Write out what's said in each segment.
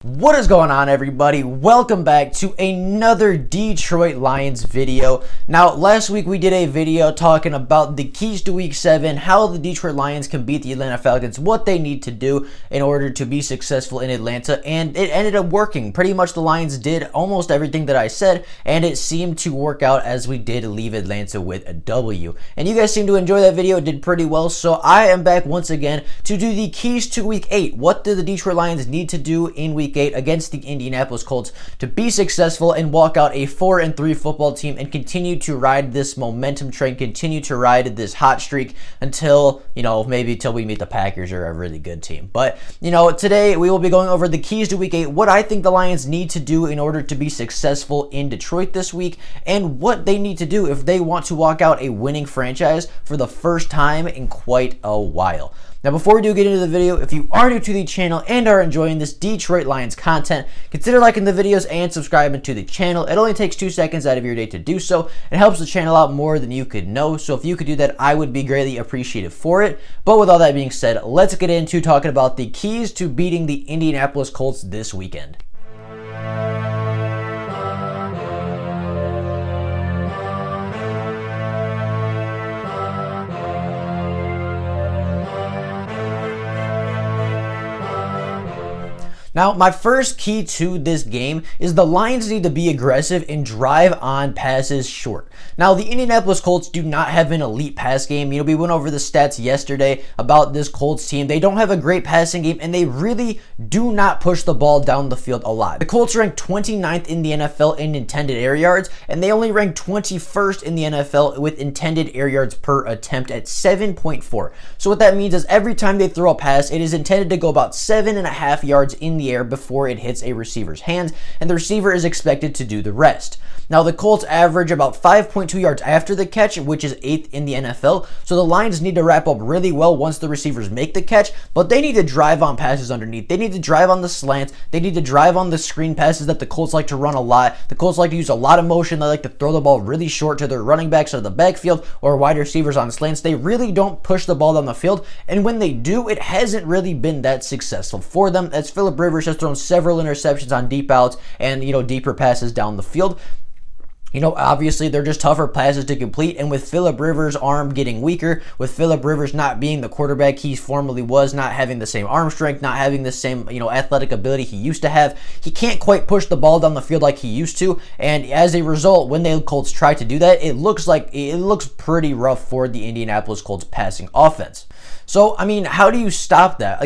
What is going on, everybody? Welcome back to another Detroit Lions video. Now, last week we did a video talking about the keys to week 7, how the Detroit Lions can beat the Atlanta Falcons, what they need to do in order to be successful in Atlanta, and it ended up working. Pretty much the Lions did almost everything that I said, and it seemed to work out as we did leave Atlanta with a W. And you guys seem to enjoy that video. It did pretty well, so I am back once again to do the keys to week 8. What do the Detroit Lions need to do in week 8 against the Indianapolis Colts to be successful and walk out a 4-3 football team and continue to ride this momentum train, continue to ride this hot streak until, maybe until we meet the Packers or a really good team. But, today we will be going over the keys to week 8, what I think the Lions need to do in order to be successful in Detroit this week, and what they need to do if they want to walk out a winning franchise for the first time in quite a while. Now, before we do get into the video, if you are new to the channel and are enjoying this Detroit Lions content, consider liking the videos and subscribing to the channel. It only takes 2 seconds out of your day to do so. It helps the channel out more than you could know, so if you could do that, I would be greatly appreciative for it. But with all that being said, let's get into talking about the keys to beating the Indianapolis Colts this weekend. Now, my first key to this game is the Lions need to be aggressive and drive on passes short. Now, the Indianapolis Colts do not have an elite pass game. We went over the stats yesterday about this Colts team. They don't have a great passing game, and they really do not push the ball down the field a lot. The Colts rank 29th in the NFL in intended air yards, and they only rank 21st in the NFL with intended air yards per attempt at 7.4. So what that means is every time they throw a pass, it is intended to go about 7.5 yards in the air before it hits a receiver's hands, and the receiver is expected to do the rest. Now, the Colts average about 5.2 yards after the catch, which is 8th in the NFL, so the Lions need to wrap up really well once the receivers make the catch, but they need to drive on passes underneath. They need to drive on the slants. They need to drive on the screen passes that the Colts like to run a lot. The Colts like to use a lot of motion. They like to throw the ball really short to their running backs out of the backfield or wide receivers on slants. They really don't push the ball down the field, and when they do, it hasn't really been that successful for them, as Philip Rivers has thrown several interceptions on deep outs and, deeper passes down the field. Obviously they're just tougher passes to complete, and with Philip Rivers' arm getting weaker, with Philip Rivers not being the quarterback he formerly was, not having the same arm strength, not having the same, athletic ability he used to have, he can't quite push the ball down the field like he used to, and as a result, when the Colts try to do that, it looks pretty rough for the Indianapolis Colts passing offense. So, how do you stop that?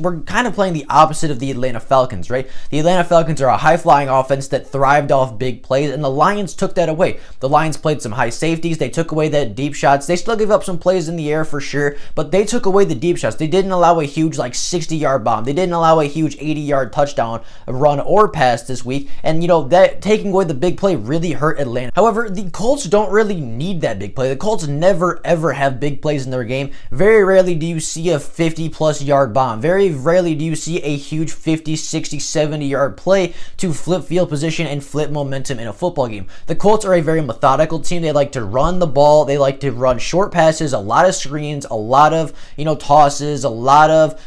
We're kind of playing the opposite of the Atlanta Falcons, right? The Atlanta Falcons are a high-flying offense that thrived off big plays, and the Lions took that away. The Lions played some high safeties. They took away that deep shots. They still gave up some plays in the air for sure, but they took away the deep shots. They didn't allow a huge, 60-yard bomb. They didn't allow a huge 80-yard touchdown run or pass this week, and, that taking away the big play really hurt Atlanta. However, the Colts don't really need that big play. The Colts never, ever have big plays in their game. Very rarely do you see a 50-plus yard bomb. Very rarely do you see a huge 50, 60, 70-yard play to flip field position and flip momentum in a football game. The Colts are a very methodical team. They like to run the ball. They like to run short passes, a lot of screens, a lot of, tosses, a lot of,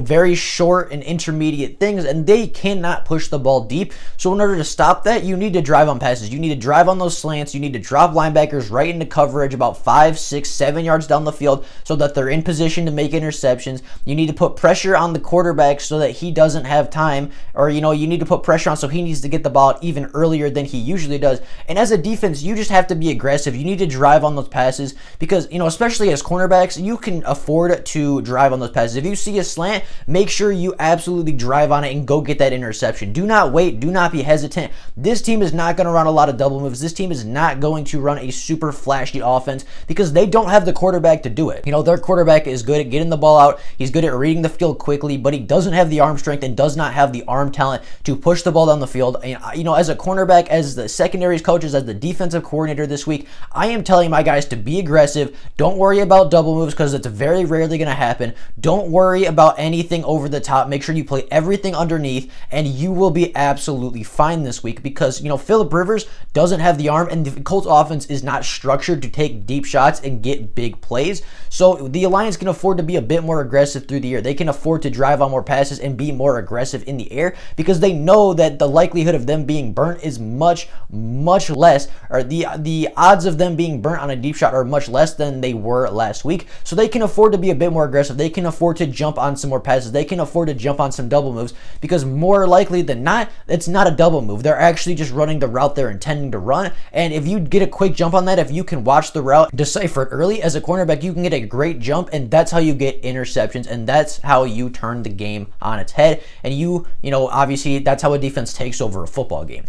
very short and intermediate things, and they cannot push the ball deep. So in order to stop that, you need to drive on passes. You need to drive on those slants. You need to drop linebackers right into coverage about 5, 6, 7 yards down the field so that they're in position to make interceptions. You need to put pressure on the quarterback so that he doesn't have time, or you need to put pressure on so he needs to get the ball out even earlier than he usually does. And as a defense, you just have to be aggressive. You need to drive on those passes because, especially as cornerbacks, you can afford to drive on those passes. If you see a slant, make sure you absolutely drive on it and go get that interception. Do not wait. Do not be hesitant. This team is not going to run a lot of double moves. This team is not going to run a super flashy offense because they don't have the quarterback to do it. Their quarterback is good at getting the ball out. He's good at reading the field quickly, but he doesn't have the arm strength and does not have the arm talent to push the ball down the field. And, as a cornerback, as the secondaries coaches, as the defensive coordinator this week, I am telling my guys to be aggressive. Don't worry about double moves because it's very rarely going to happen. Don't worry about anything over the top. Make sure you play everything underneath, and you will be absolutely fine this week because, Philip Rivers doesn't have the arm, and the Colts offense is not structured to take deep shots and get big plays. So the Lions can afford to be a bit more aggressive through the air. They can afford to drive on more passes and be more aggressive in the air because they know that the likelihood of them being burnt is much less, or the odds of them being burnt on a deep shot are much less than they were last week. So they can afford to be a bit more aggressive. They can afford to jump on some more passes. They can afford to jump on some double moves because more likely than not, it's not a double move. They're actually just running the route they're intending to run. And if you get a quick jump on that, if you can watch the route, decipher it early as a cornerback, you can get a great jump, and that's how you get interceptions, and that's how you turn the game on its head. And you know, obviously that's how a defense takes over a football game.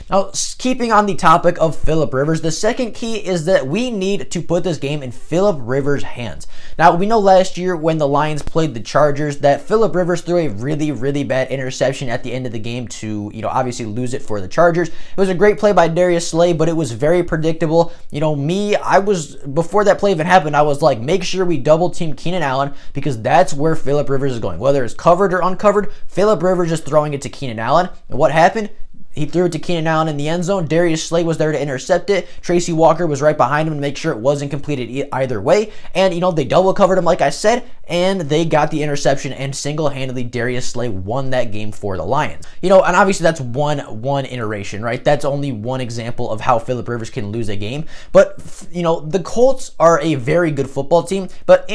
Now, keeping on the topic of Philip Rivers, the second key is that we need to put this game in Philip Rivers' hands. Now, we know last year when the Lions played the Chargers that Philip Rivers threw a really bad interception at the end of the game to, you know, obviously lose it for the Chargers. It was a great play by Darius Slay, but it was very predictable. You know, before that play even happened, I was like, make sure we double team Keenan Allen because that's where Philip Rivers is going. Whether it's covered or uncovered, Philip Rivers is throwing it to Keenan Allen. And what happened? He threw it to Keenan Allen in the end zone. Darius Slay was there to intercept it. Tracy Walker was right behind him to make sure it wasn't completed either way. And, you know, they double covered him, like I said, and they got the interception, and single-handedly Darius Slay won that game for the Lions. You know, and obviously that's one iteration, right? That's only one example of how Philip Rivers can lose a game. But, you know, the Colts are a very good football team, but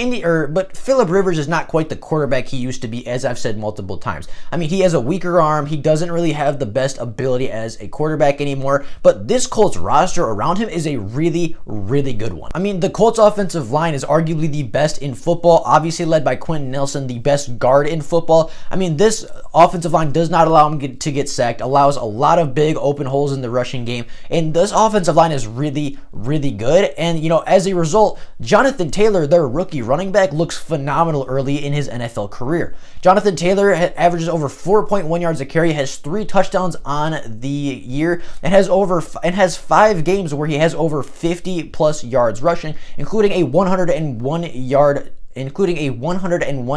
Philip Rivers is not quite the quarterback he used to be, as I've said multiple times. I mean, he has a weaker arm. He doesn't really have the best ability as a quarterback anymore, but this Colts roster around him is a really good one. I mean, the Colts offensive line is arguably the best in football, obviously led by Quentin Nelson, the best guard in football. I mean, this offensive line does not allow him to get sacked, allows a lot of big open holes in the rushing game, and this offensive line is really good. And, you know, as a result, Jonathan Taylor, their rookie running back, looks phenomenal early in his NFL career. Jonathan Taylor averages over 4.1 yards a carry, has 3 touchdowns on the year, and has 5 games where he has over 50 plus yards rushing, including a 101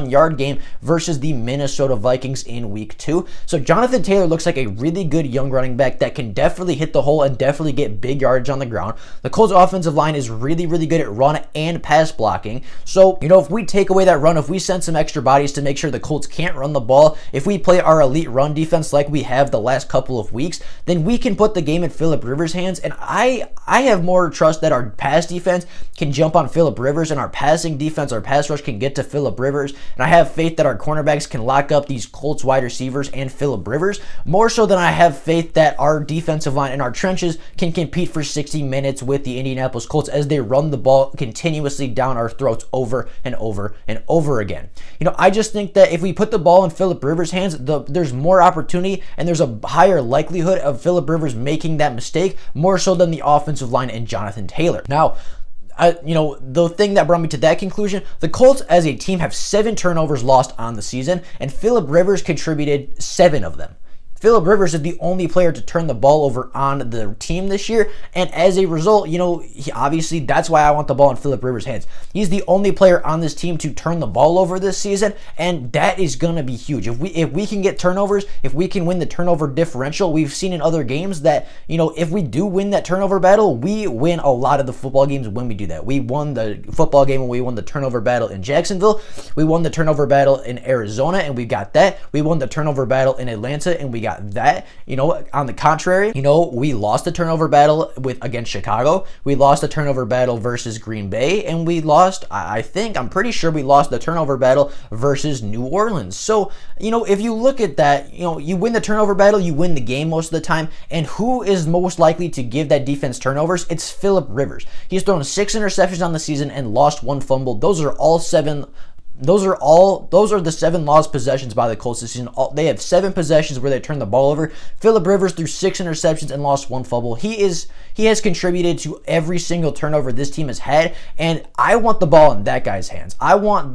yard game versus the Minnesota Vikings in week 2. So Jonathan Taylor looks like a really good young running back that can definitely hit the hole and definitely get big yardage on the ground. The Colts offensive line is really good at run and pass blocking. So, you know, if we take away that run, if we send some extra bodies to make sure the Colts can't run the ball, if we play our elite run defense like we have the last couple of weeks, then we can put the game in Philip Rivers' hands. And I have more trust that our pass defense can jump on Philip Rivers, and our passing defense, our pass rush can get to Philip Rivers, and I have faith that our cornerbacks can lock up these Colts wide receivers and Philip Rivers, more so than I have faith that our defensive line and our trenches can compete for 60 minutes with the Indianapolis Colts as they run the ball continuously down our throats over and over again. You know, I just think that if we put the ball in Philip Rivers' hands, there's more opportunity and there's a higher likelihood of Philip Rivers making that mistake, more so than the offensive line and Jonathan Taylor. Now, you know, the thing that brought me to that conclusion, the Colts as a team have 7 turnovers lost on the season, and Philip Rivers contributed 7 of them. Philip Rivers is the only player to turn the ball over on the team this year, and as a result, you know, obviously that's why I want the ball in Philip Rivers' hands. He's the only player on this team to turn the ball over this season, and that is going to be huge. If we can get turnovers, if we can win the turnover differential, we've seen in other games that, you know, if we do win that turnover battle, we win a lot of the football games when we do that. We won the football game when we won the turnover battle in Jacksonville. We won the turnover battle in Arizona, and we got that. We won the turnover battle in Atlanta, and we got that. You know, on the contrary, you know, we lost the turnover battle against Chicago. We lost the turnover battle versus Green Bay, and we lost, I'm pretty sure we lost the turnover battle versus New Orleans. So, you know, if you look at that, you know, you win the turnover battle, you win the game most of the time, and who is most likely to give that defense turnovers? It's Philip Rivers. He's thrown 6 interceptions on the season and lost 1 fumble. Those are the 7 lost possessions by the Colts this season. They have 7 possessions where they turned the ball over. Philip Rivers threw 6 interceptions and lost 1 fumble. He has contributed to every single turnover this team has had, and I want the ball in that guy's hands. I want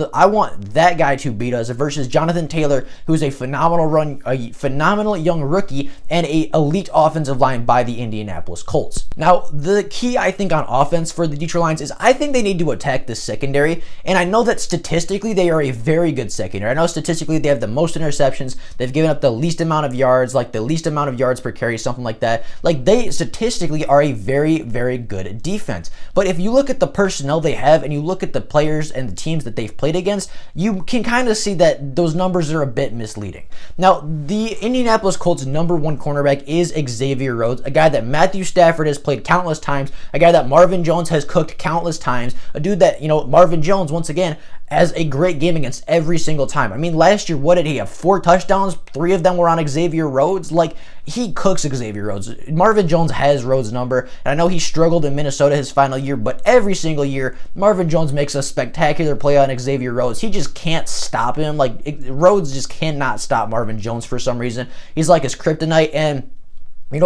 that guy to beat us versus Jonathan Taylor, who's a phenomenal young rookie and a elite offensive line by the Indianapolis Colts. Now, the key I think on offense for the Detroit Lions is I think they need to attack the secondary, and I know that statistically statistically, they are a very good secondary. I know statistically they have the most interceptions. They've given up the least amount of yards, like the least amount of yards per carry, something like that. Like, they statistically are a very, very good defense. But if you look at the personnel they have and you look at the players and the teams that they've played against, you can kind of see that those numbers are a bit misleading. Now, the Indianapolis Colts' #1 cornerback is Xavier Rhodes, a guy that Matthew Stafford has played countless times, a guy that Marvin Jones has cooked countless times, a dude that, Marvin Jones, once again, has a great game against every single time. I mean, last year, what did he have? 4 touchdowns? 3 of them were on Xavier Rhodes? Like, he cooks Xavier Rhodes. Marvin Jones has Rhodes' number, and I know he struggled in Minnesota his final year, but every single year, Marvin Jones makes a spectacular play on Xavier Rhodes. He just can't stop him. Like, Rhodes just cannot stop Marvin Jones for some reason. He's like his kryptonite, and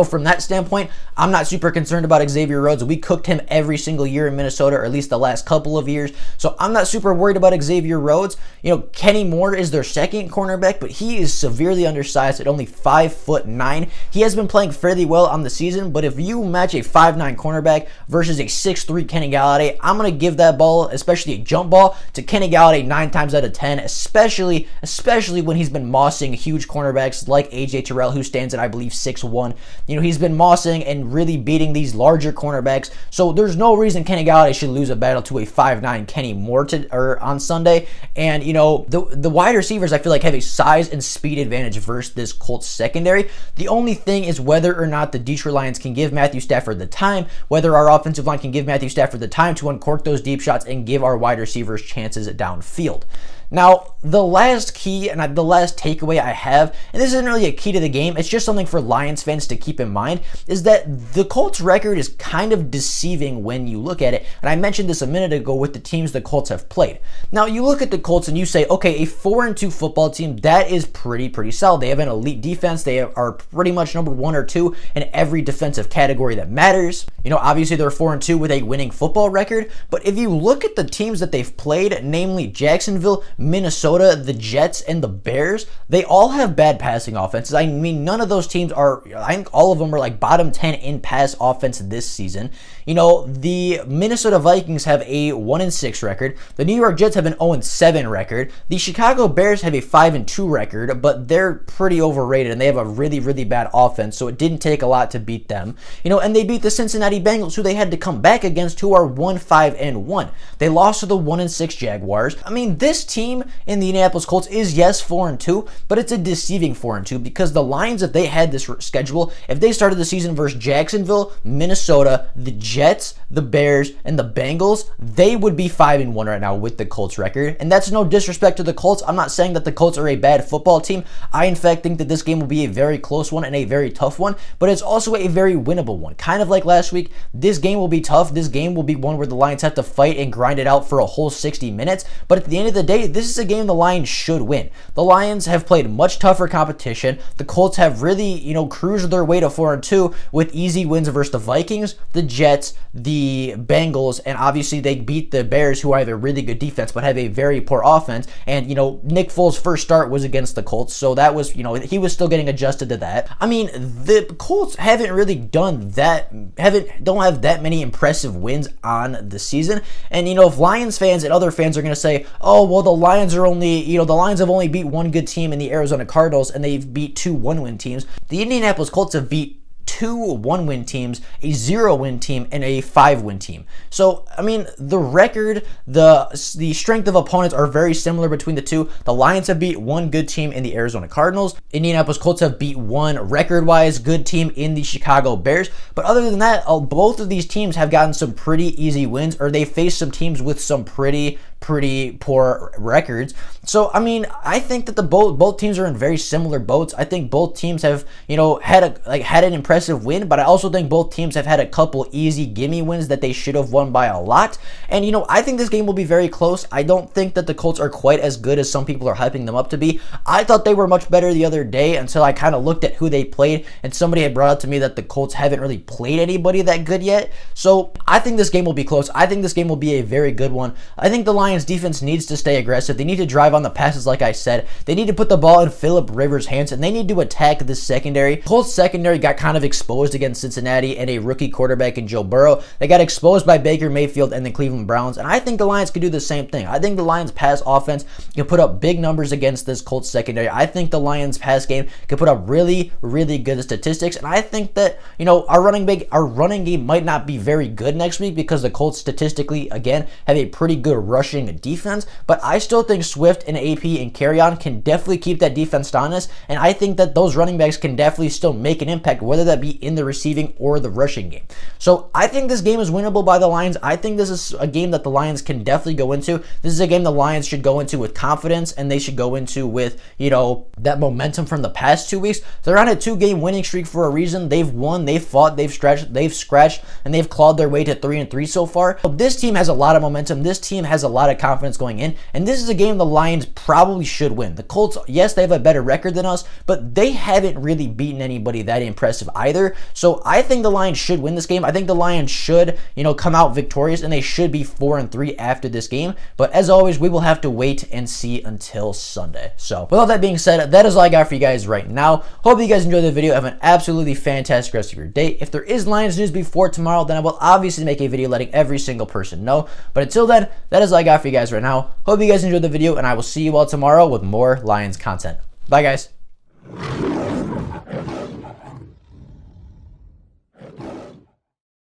from that standpoint, I'm not super concerned about Xavier Rhodes. We cooked him every single year in Minnesota, or at least the last couple of years. So I'm not super worried about Xavier Rhodes. Kenny Moore is their second cornerback, but he is severely undersized at only 5'9". He has been playing fairly well on the season, but if you match a 5'9" cornerback versus a 6'3" Kenny Galladay, I'm going to give that ball, especially a jump ball, to Kenny Galladay 9 times out of 10, especially when he's been mossing huge cornerbacks like AJ Terrell, who stands at, I believe, 6'1". He's been mossing and really beating these larger cornerbacks. So there's no reason Kenny Galladay should lose a battle to a 5'9" Kenny Moore on Sunday. And, the wide receivers, I feel like, have a size and speed advantage versus this Colts secondary. The only thing is whether or not the Detroit Lions can give Matthew Stafford the time, whether our offensive line can give Matthew Stafford the time to uncork those deep shots and give our wide receivers chances downfield. Now, the last key and the last takeaway I have, and this isn't really a key to the game, it's just something for Lions fans to keep in mind, is that the Colts record is kind of deceiving when you look at it. And I mentioned this a minute ago with the teams the Colts have played. Now, you look at the Colts and you say, okay, a 4-2 football team, that is pretty solid. They have an elite defense. They are pretty much number 1 or 2 in every defensive category that matters. Obviously they're 4-2 with a winning football record. But if you look at the teams that they've played, namely Jacksonville, Minnesota, the Jets, and the Bears, they all have bad passing offenses. I mean, none of those teams I think all of them are like bottom 10 in pass offense this season. The Minnesota Vikings have a 1-6 record. The New York Jets have an 0-7 record. The Chicago Bears have a 5-2 record, but they're pretty overrated and they have a really bad offense, so it didn't take a lot to beat them. And they beat the Cincinnati Bengals, who they had to come back against, who are 1-5-1. They lost to the 1-6 Jaguars. I mean, this team in the Indianapolis Colts is, yes, 4-2, but it's a deceiving 4-2 because the Lions, if they had this schedule, if they started the season versus Jacksonville, Minnesota, the Jets, the Bears, and the Bengals, they would be 5-1 right now with the Colts record. And that's no disrespect to the Colts. I'm not saying that the Colts are a bad football team. I, in fact, think that this game will be a very close one and a very tough one, but it's also a very winnable one. Kind of like last week, this game will be tough. This game will be one where the Lions have to fight and grind it out for a whole 60 minutes. But at the end of the day, this is a game the Lions should win. The Lions have played much tougher competition. The Colts have really, cruised their way to 4-2 with easy wins versus the Vikings, the Jets, the Bengals, and obviously they beat the Bears, who have a really good defense but have a very poor offense. And, Nick Foles' first start was against the Colts, so that was, he was still getting adjusted to that. I mean, the Colts haven't really don't have that many impressive wins on the season. And, if Lions fans and other fans are going to say, oh, well, the Lions have only beat one good team in the Arizona Cardinals, and they've beat 2 one-win teams. The Indianapolis Colts have beat 2 one-win teams, a 0-win team, and a 5-win team. So, I mean, the record, the strength of opponents are very similar between the two. The Lions have beat 1 good team in the Arizona Cardinals. Indianapolis Colts have beat 1 record-wise good team in the Chicago Bears. But other than that, both of these teams have gotten some pretty easy wins, or they faced some teams with some pretty poor records. So, I mean, I think that both teams are in very similar boats. I think both teams have, had an impressive win, but I also think both teams have had a couple easy gimme wins that they should have won by a lot. And, I think this game will be very close. I don't think that the Colts are quite as good as some people are hyping them up to be. I thought they were much better the other day until I kind of looked at who they played, and somebody had brought up to me that the Colts haven't really played anybody that good yet. So, I think this game will be close. I think this game will be a very good one. I think the Lions Lions defense needs to stay aggressive. They need to drive on the passes, like I said. They need to put the ball in Phillip Rivers' hands, and they need to attack the secondary. Colts secondary got kind of exposed against Cincinnati and a rookie quarterback in Joe Burrow. They got exposed by Baker Mayfield and the Cleveland Browns, and I think the Lions could do the same thing. I think the Lions pass offense can put up big numbers against this Colts secondary. I think the Lions pass game can put up really, really good statistics, and I think that, our running game might not be very good next week because the Colts statistically, again, have a pretty good rushing defense, but I still think Swift and AP and Kerryon can definitely keep that defense honest, and I think that those running backs can definitely still make an impact, whether that be in the receiving or the rushing game. So I think this game is winnable by the Lions. I think this is a game that the Lions can definitely go into. This is a game the Lions should go into with confidence, and they should go into with, that momentum from the past 2 weeks. They're on a 2-game winning streak for a reason. They've won, they've fought, they've scratched, and they've clawed their way to 3-3 so far. This team has a lot of momentum. This team has a lot of confidence going in, and this is a game the Lions probably should win. The Colts, yes, they have a better record than us, but they haven't really beaten anybody that impressive either. So I think the Lions should win this game. I think the Lions should, come out victorious, and they should be 4-3 after this game. But as always, we will have to wait and see until Sunday. So with all that being said, that is all I got for you guys right now. Hope you guys enjoyed the video. Have an absolutely fantastic rest of your day. If there is Lions news before tomorrow, then I will obviously make a video letting every single person know. But until then, that is all I got for you guys right now. Hope you guys enjoyed the video, and I will see you all tomorrow with more Lions content. Bye, guys.